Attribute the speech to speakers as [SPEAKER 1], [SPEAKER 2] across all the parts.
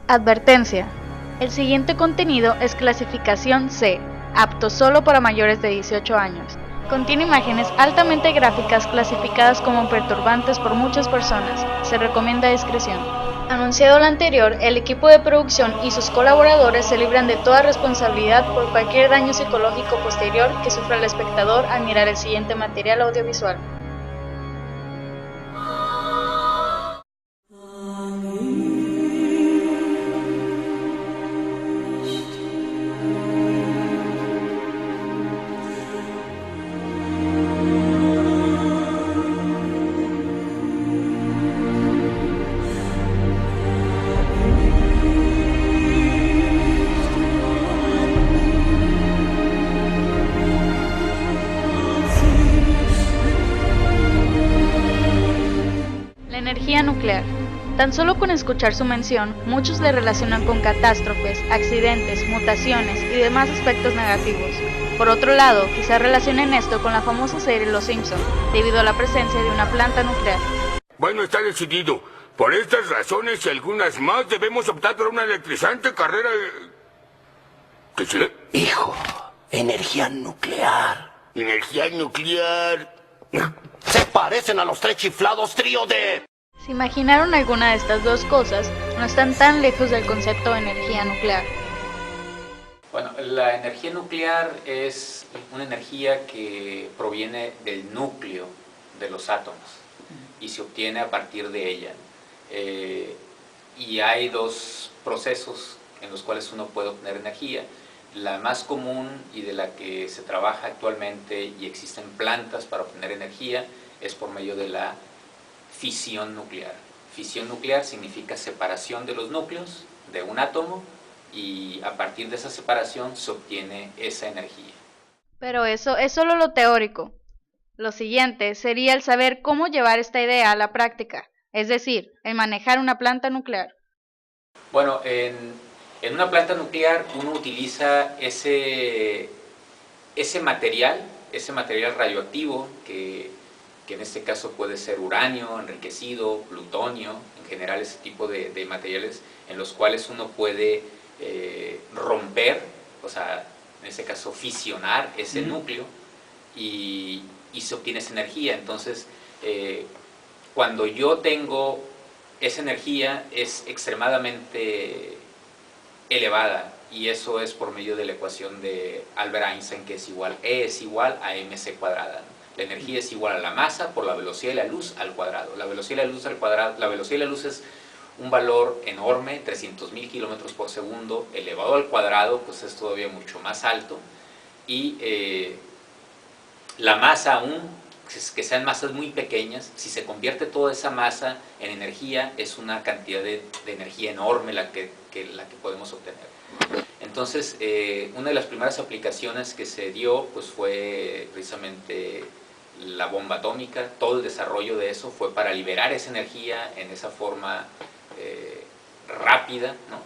[SPEAKER 1] Advertencia. El siguiente contenido es clasificación C, apto solo para mayores de 18 años. Contiene imágenes altamente gráficas clasificadas como perturbantes por muchas personas. Se recomienda discreción. Anunciado lo anterior, el equipo de producción y sus colaboradores se libran de toda responsabilidad por cualquier daño psicológico posterior que sufra el espectador al mirar el siguiente material audiovisual. La energía nuclear. Tan solo con escuchar su mención, muchos le relacionan con catástrofes, accidentes, mutaciones y demás aspectos negativos. Por otro lado, quizás relacionen esto con la famosa serie Los Simpson, debido a la presencia de una planta nuclear.
[SPEAKER 2] Bueno, está decidido. Por estas razones y algunas más debemos optar por una electrizante carrera... ¿Qué será?
[SPEAKER 3] Hijo, energía nuclear.
[SPEAKER 2] Energía nuclear...
[SPEAKER 3] Se parecen a los tres chiflados trío de...
[SPEAKER 1] Si imaginaron alguna de estas dos cosas, no están tan lejos del concepto de energía nuclear.
[SPEAKER 4] Bueno, la energía nuclear es una energía que proviene del núcleo de los átomos y se obtiene a partir de ella. Y hay dos procesos en los cuales uno puede obtener energía. La más común y de la que se trabaja actualmente y existen plantas para obtener energía es por medio de la fisión nuclear. Fisión nuclear significa separación de los núcleos de un átomo y a partir de esa separación se obtiene esa energía.
[SPEAKER 1] Pero eso es solo lo teórico. Lo siguiente sería el saber cómo llevar esta idea a la práctica, es decir, el manejar una planta nuclear.
[SPEAKER 4] Bueno, en una planta nuclear uno utiliza ese material radioactivo que en este caso puede ser uranio enriquecido, plutonio, en general ese tipo de materiales en los cuales uno puede romper, o sea, en este caso fisionar ese núcleo y se obtiene esa energía. Entonces, cuando yo tengo esa energía es extremadamente elevada y eso es por medio de la ecuación de Albert Einstein, que es igual, E es igual a mc cuadrada, ¿no? La energía es igual a la masa por la velocidad de la luz al cuadrado. La velocidad de la luz al cuadrado, la velocidad de la luz es un valor enorme, 300.000 kilómetros por segundo, elevado al cuadrado, pues es todavía mucho más alto. Y la masa aún, que sean masas muy pequeñas, si se convierte toda esa masa en energía, es una cantidad de energía enorme la que podemos obtener. Entonces, una de las primeras aplicaciones que se dio pues fue precisamente la bomba atómica. Todo el desarrollo de eso fue para liberar esa energía en esa forma rápida, ¿no?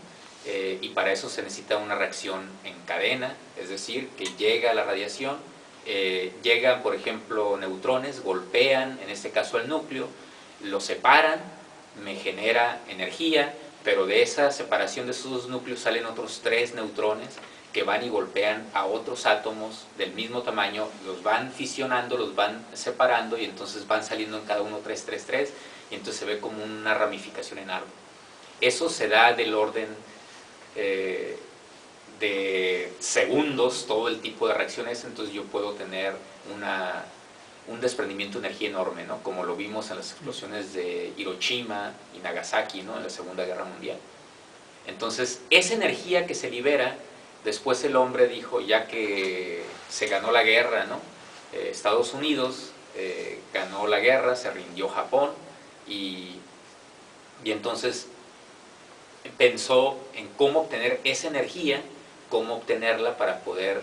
[SPEAKER 4] Y para eso se necesita una reacción en cadena, es decir, que llega la radiación, llegan por ejemplo neutrones, golpean en este caso el núcleo, lo separan, me genera energía, pero de esa separación de esos dos núcleos salen otros 3 neutrones que van y golpean a otros átomos del mismo tamaño, los van fisionando, los van separando y entonces van saliendo en cada uno 3, 3, 3 y entonces se ve como una ramificación en árbol. Eso se da del orden de segundos, todo el tipo de reacciones, entonces yo puedo tener un desprendimiento de energía enorme, ¿no? Como lo vimos en las explosiones de Hiroshima y Nagasaki, ¿no? En la Segunda Guerra Mundial. Entonces, esa energía que se libera, después el hombre dijo, ya que se ganó la guerra, ¿no? Estados Unidos ganó la guerra, se rindió Japón y entonces pensó en cómo obtener esa energía, cómo obtenerla para poder,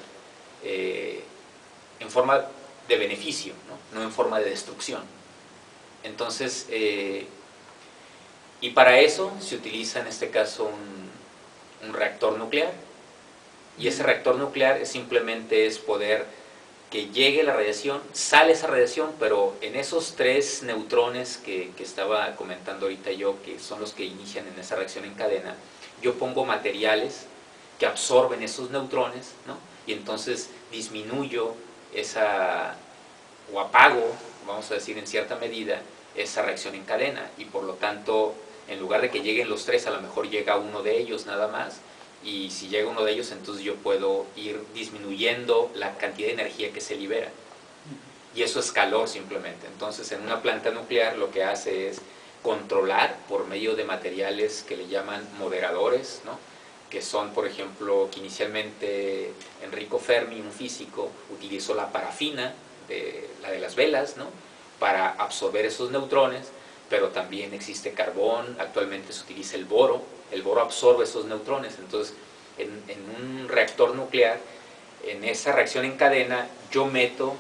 [SPEAKER 4] en forma de beneficio, ¿no? No en forma de destrucción. Entonces, y para eso se utiliza en este caso un reactor nuclear Y ese reactor nuclear simplemente es poder que llegue la radiación, sale esa radiación, pero en esos 3 neutrones que estaba comentando ahorita yo, que son los que inician en esa reacción en cadena, yo pongo materiales que absorben esos neutrones, ¿no? Y entonces disminuyo o apago, vamos a decir en cierta medida, esa reacción en cadena, y por lo tanto, en lugar de que lleguen los 3, a lo mejor llega uno de ellos nada más, y si llega uno de ellos, entonces yo puedo ir disminuyendo la cantidad de energía que se libera. Y eso es calor simplemente. Entonces, en una planta nuclear lo que hace es controlar por medio de materiales que le llaman moderadores, ¿no? Que son, por ejemplo, que inicialmente Enrico Fermi, un físico, utilizó la parafina, la de las velas, ¿no? Para absorber esos neutrones, pero también existe carbón, actualmente se utiliza el boro absorbe esos neutrones. Entonces, en un reactor nuclear, en esa reacción en cadena, yo meto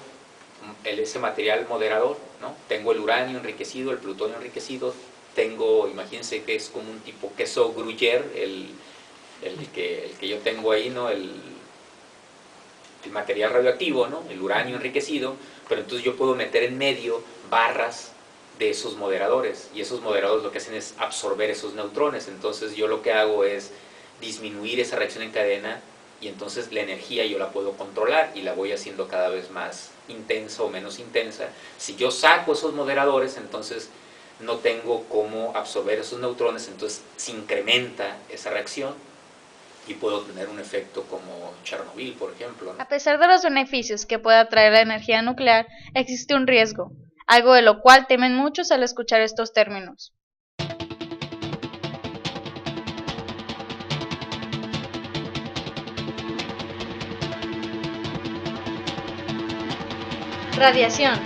[SPEAKER 4] ese material moderador, ¿no? Tengo el uranio enriquecido, el plutonio enriquecido, tengo, imagínense que es como un tipo queso gruyère, el que yo tengo ahí, ¿no? El material radioactivo, ¿no? El uranio enriquecido, pero entonces yo puedo meter en medio barras de esos moderadores, y esos moderadores lo que hacen es absorber esos neutrones. Entonces yo lo que hago es disminuir esa reacción en cadena, y entonces la energía yo la puedo controlar y la voy haciendo cada vez más intensa o menos intensa. Si yo saco esos moderadores, entonces no tengo cómo absorber esos neutrones, entonces se incrementa esa reacción y puedo tener un efecto como Chernobyl, por ejemplo, ¿no?
[SPEAKER 1] A pesar de los beneficios que pueda traer la energía nuclear, existe un riesgo, algo de lo cual temen muchos al escuchar estos términos. Radiación.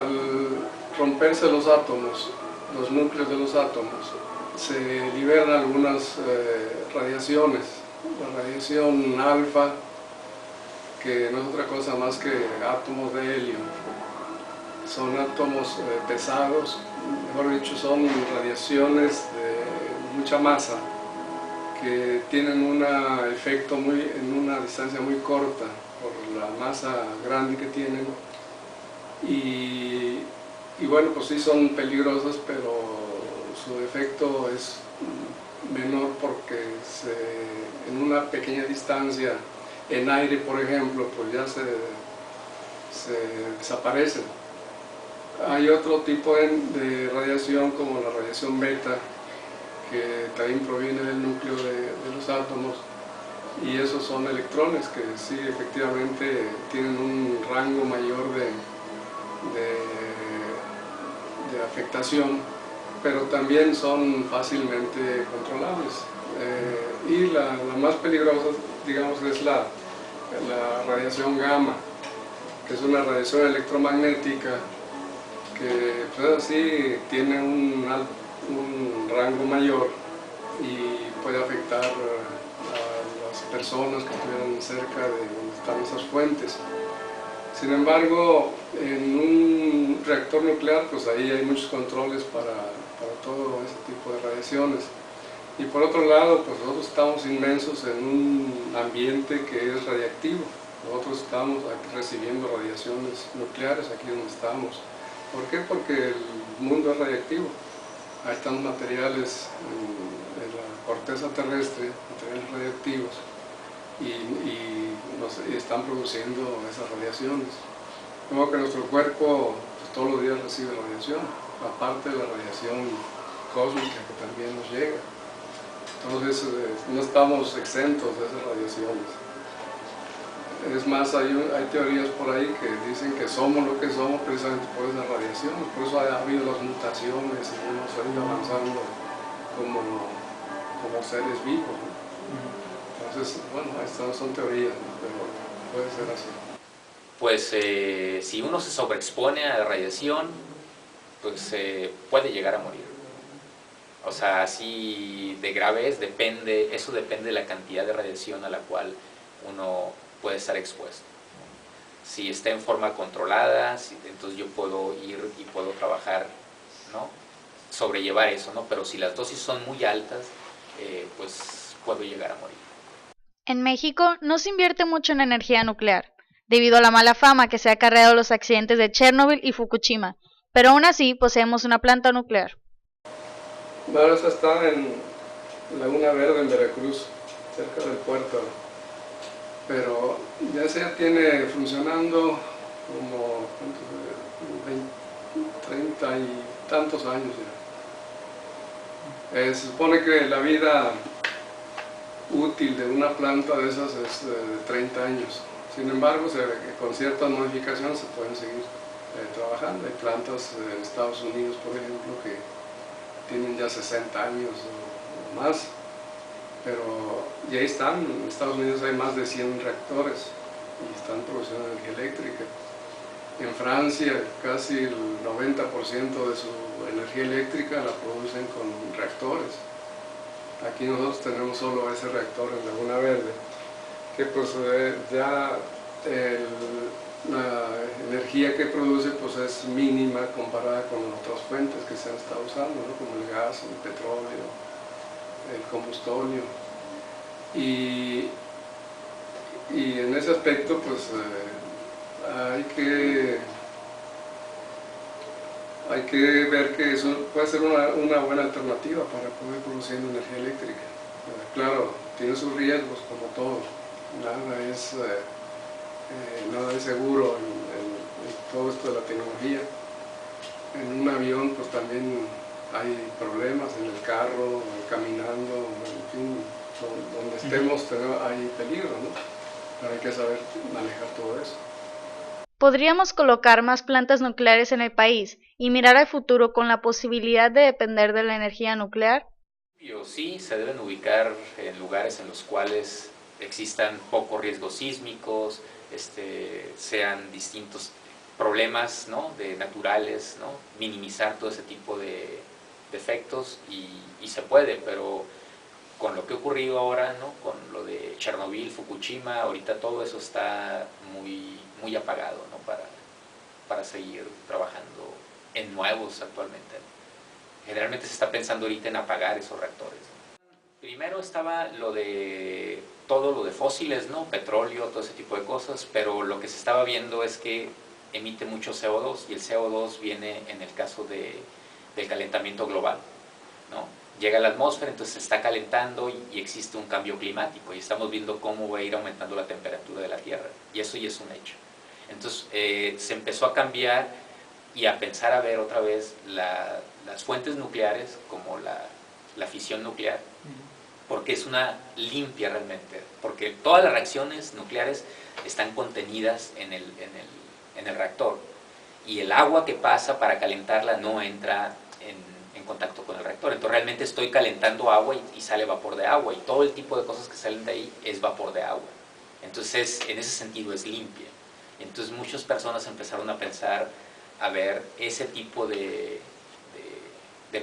[SPEAKER 5] Al romperse los átomos, los núcleos de los átomos, se liberan algunas radiaciones. La radiación alfa, que no es otra cosa más que átomos de helio. Son átomos pesados, mejor dicho, son radiaciones de mucha masa, que tienen un efecto en una distancia muy corta por la masa grande que tienen. Y bueno, pues sí son peligrosas, pero su efecto es menor porque en una pequeña distancia, en aire por ejemplo, pues ya se desaparecen. Hay otro tipo de radiación, como la radiación beta, que también proviene del núcleo de los átomos, y esos son electrones que sí efectivamente tienen un rango mayor de afectación, pero también son fácilmente controlables. Y la más peligrosa, digamos, es la radiación gamma, que es una radiación electromagnética que pues así tiene un rango mayor y puede afectar a las personas que estuvieran cerca de donde están esas fuentes. Sin embargo, en un reactor nuclear, pues ahí hay muchos controles para todo ese tipo de radiaciones. Y por otro lado, pues nosotros estamos inmersos en un ambiente que es radiactivo. Nosotros estamos aquí recibiendo radiaciones nucleares aquí donde estamos. ¿Por qué? Porque el mundo es radiactivo. Ahí están materiales en la corteza terrestre, materiales radiactivos, y están produciendo esas radiaciones. De modo que nuestro cuerpo pues, todos los días recibe radiación, aparte de la radiación cósmica que también nos llega. Entonces no estamos exentos de esas radiaciones. Es más, hay teorías por ahí que dicen que somos lo que somos precisamente por esas radiaciones, por eso ha habido las mutaciones y hemos ido avanzando como seres vivos, ¿no? Entonces, bueno, estas son teorías, ¿no? Pero puede ser así.
[SPEAKER 4] Pues si uno se sobreexpone a la radiación, pues puede llegar a morir. O sea, así de grave es, eso depende de la cantidad de radiación a la cual uno puede estar expuesto. Si está en forma controlada, entonces yo puedo ir y puedo trabajar, ¿no? Sobrellevar eso, ¿no? Pero si las dosis son muy altas, pues puedo llegar a morir.
[SPEAKER 1] En México no se invierte mucho en energía nuclear, debido a la mala fama que se ha acarreado los accidentes de Chernobyl y Fukushima, pero aún así poseemos una planta nuclear.
[SPEAKER 5] Bueno, esa está en Laguna Verde, en Veracruz, cerca del puerto. Pero ya se tiene funcionando como 30 y tantos años ya. Se supone que la vida útil de una planta de esas es de 30 años. Sin embargo, con ciertas modificaciones se pueden seguir trabajando. Hay plantas en Estados Unidos, por ejemplo, que tienen ya 60 años o más. Pero ya están, en Estados Unidos hay más de 100 reactores y están produciendo energía eléctrica. En Francia casi el 90% de su energía eléctrica la producen con reactores. Aquí nosotros tenemos solo ese reactor en Laguna Verde, que pues ya la energía que produce pues es mínima comparada con otras fuentes que se han estado usando, ¿no? Como el gas, el petróleo, el combustóleo. Y en ese aspecto pues hay que ver que eso puede ser una buena alternativa para poder producir energía eléctrica. Claro, tiene sus riesgos como todo, nada es seguro en todo esto de la tecnología. En un avión pues también hay problemas, en el carro, caminando, en fin, donde estemos hay peligro, ¿no? Pero hay que saber manejar todo eso.
[SPEAKER 1] Podríamos colocar más plantas nucleares en el país y mirar al futuro con la posibilidad de depender de la energía nuclear.
[SPEAKER 4] Sí, se deben ubicar en lugares en los cuales existan pocos riesgos sísmicos, sean distintos problemas, ¿no?, naturales, ¿no?, minimizar todo ese tipo de efectos y se puede, pero con lo que ha ocurrido ahora, ¿no?, con lo de Chernobyl, Fukushima, ahorita todo eso está muy apagado, ¿no?, para seguir trabajando en nuevos actualmente. Generalmente se está pensando ahorita en apagar esos reactores. Primero estaba todo lo de fósiles, ¿no?, petróleo, todo ese tipo de cosas, pero lo que se estaba viendo es que emite mucho CO2 y el CO2 viene en el caso del calentamiento global, ¿no? Llega a la atmósfera, entonces se está calentando y existe un cambio climático y estamos viendo cómo va a ir aumentando la temperatura de la Tierra y eso ya es un hecho. Entonces se empezó a cambiar y a pensar a ver otra vez las fuentes nucleares como la fisión nuclear, porque es una limpia realmente, porque todas las reacciones nucleares están contenidas en el reactor y el agua que pasa para calentarla no entra en contacto con el reactor, entonces realmente estoy calentando agua y sale vapor de agua y todo el tipo de cosas que salen de ahí es vapor de agua, entonces en ese sentido es limpia. Entonces muchas personas empezaron a pensar a ver ese tipo de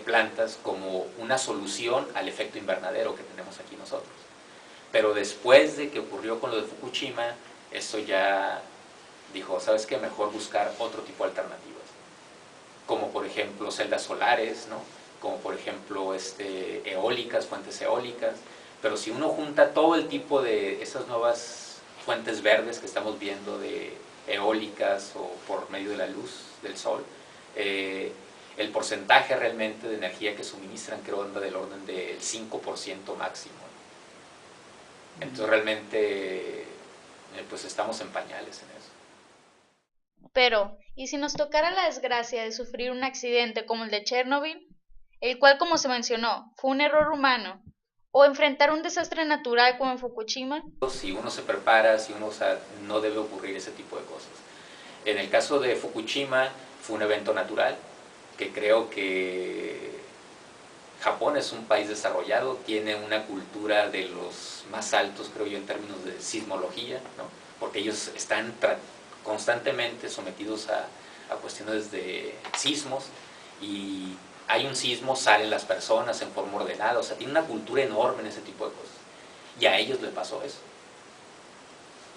[SPEAKER 4] plantas como una solución al efecto invernadero que tenemos aquí nosotros. Pero después de que ocurrió con lo de Fukushima, esto ya dijo, ¿sabes qué? Mejor buscar otro tipo de alternativas. Como por ejemplo celdas solares, ¿no?, como por ejemplo eólicas, fuentes eólicas. Pero si uno junta todo el tipo de esas nuevas fuentes verdes que estamos viendo de eólicas o por medio de la luz del sol, el porcentaje realmente de energía que suministran creo anda del orden del 5% máximo. Entonces realmente pues estamos en pañales en eso.
[SPEAKER 1] Pero, ¿y si nos tocara la desgracia de sufrir un accidente como el de Chernobyl, el cual, como se mencionó, fue un error humano, o enfrentar un desastre natural como en Fukushima?
[SPEAKER 4] Si uno se prepara, no debe ocurrir ese tipo de cosas. En el caso de Fukushima fue un evento natural, que creo que Japón es un país desarrollado, tiene una cultura de los más altos, creo yo, en términos de sismología, ¿no?, porque ellos están constantemente sometidos a cuestiones de sismos y hay un sismo, salen las personas en forma ordenada, o sea, tiene una cultura enorme en ese tipo de cosas y a ellos les pasó eso.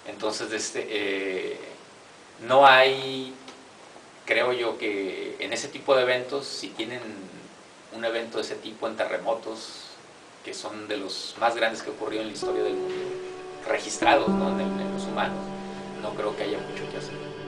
[SPEAKER 4] Entonces no hay, creo yo que en ese tipo de eventos, si tienen un evento de ese tipo en terremotos, que son de los más grandes que ocurrió en la historia del mundo, registrados, ¿no? en los humanos, no creo que haya mucho que hacer.